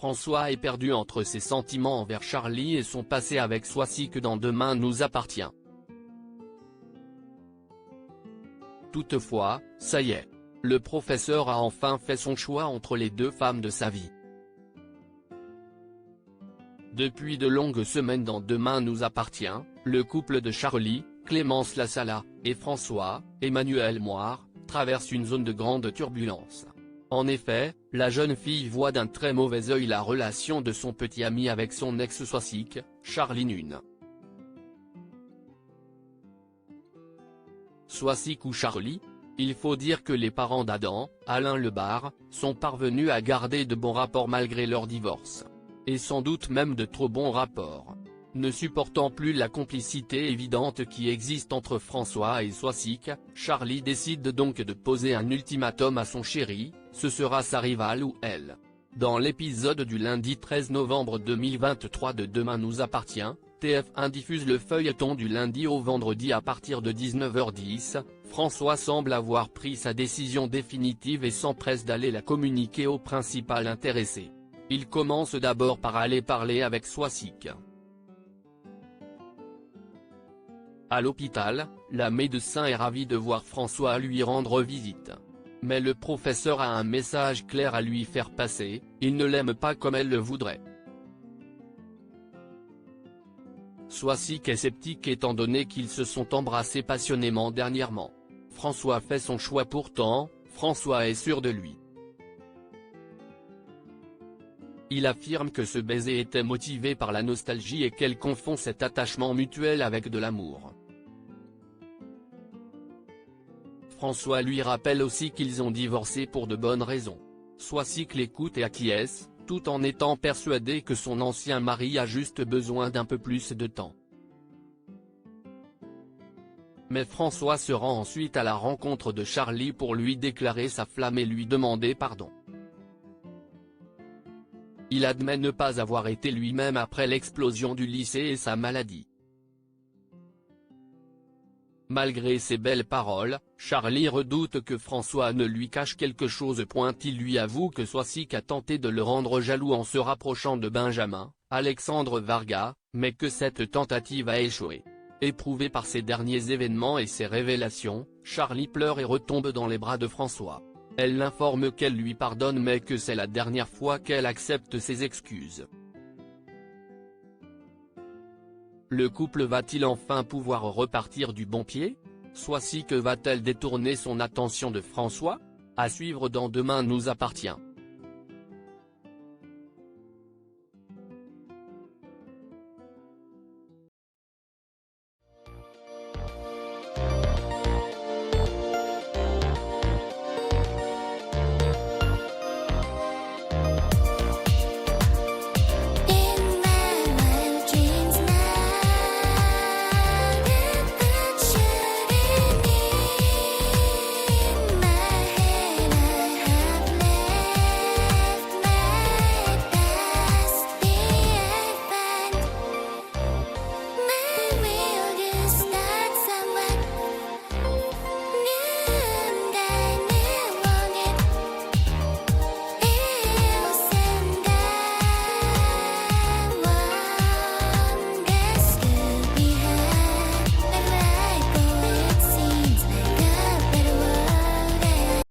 François est perdu entre ses sentiments envers Charlie et son passé avec Soisy que dans Demain nous appartient. Toutefois, ça y est. Le professeur a enfin fait son choix entre les deux femmes de sa vie. Depuis de longues semaines dans Demain nous appartient, le couple de Charlie, Clémence Lassala, et François, Emmanuel Moire, traverse une zone de grande turbulence. En effet, la jeune fille voit d'un très mauvais œil la relation de son petit ami avec son ex Soisy, Charlie Nune. Soisy ou Charlie? Il faut dire que les parents d'Adam, Alain Lebar, sont parvenus à garder de bons rapports malgré leur divorce. Et sans doute même de trop bons rapports. Ne supportant plus la complicité évidente qui existe entre François et Soisy, Charlie décide donc de poser un ultimatum à son chéri, ce sera sa rivale ou elle. Dans l'épisode du lundi 13 novembre 2023 de Demain nous appartient, TF1 diffuse le feuilleton du lundi au vendredi à partir de 19h10, François semble avoir pris sa décision définitive et s'empresse d'aller la communiquer au principal intéressé. Il commence d'abord par aller parler avec Soisy. À l'hôpital, la médecin est ravie de voir François lui rendre visite. Mais le professeur a un message clair à lui faire passer, il ne l'aime pas comme elle le voudrait. Soisy est sceptique étant donné qu'ils se sont embrassés passionnément dernièrement. François fait son choix pourtant, François est sûr de lui. Il affirme que ce baiser était motivé par la nostalgie et qu'elle confond cet attachement mutuel avec de l'amour. François lui rappelle aussi qu'ils ont divorcé pour de bonnes raisons. Soisy l'écoute et acquiesce, tout en étant persuadé que son ancien mari a juste besoin d'un peu plus de temps. Mais François se rend ensuite à la rencontre de Charlie pour lui déclarer sa flamme et lui demander pardon. Il admet ne pas avoir été lui-même après l'explosion du lycée et sa maladie. Malgré ces belles paroles, Charlie redoute que François ne lui cache quelque chose. Il lui avoue que Soisy a tenté de le rendre jaloux en se rapprochant de Benjamin, Alexandre Varga, mais que cette tentative a échoué. Éprouvé par ces derniers événements et ses révélations, Charlie pleure et retombe dans les bras de François. Elle l'informe qu'elle lui pardonne mais que c'est la dernière fois qu'elle accepte ses excuses. Le couple va-t-il enfin pouvoir repartir du bon pied? Soisy va-t-elle détourner son attention de François? À suivre dans Demain nous appartient.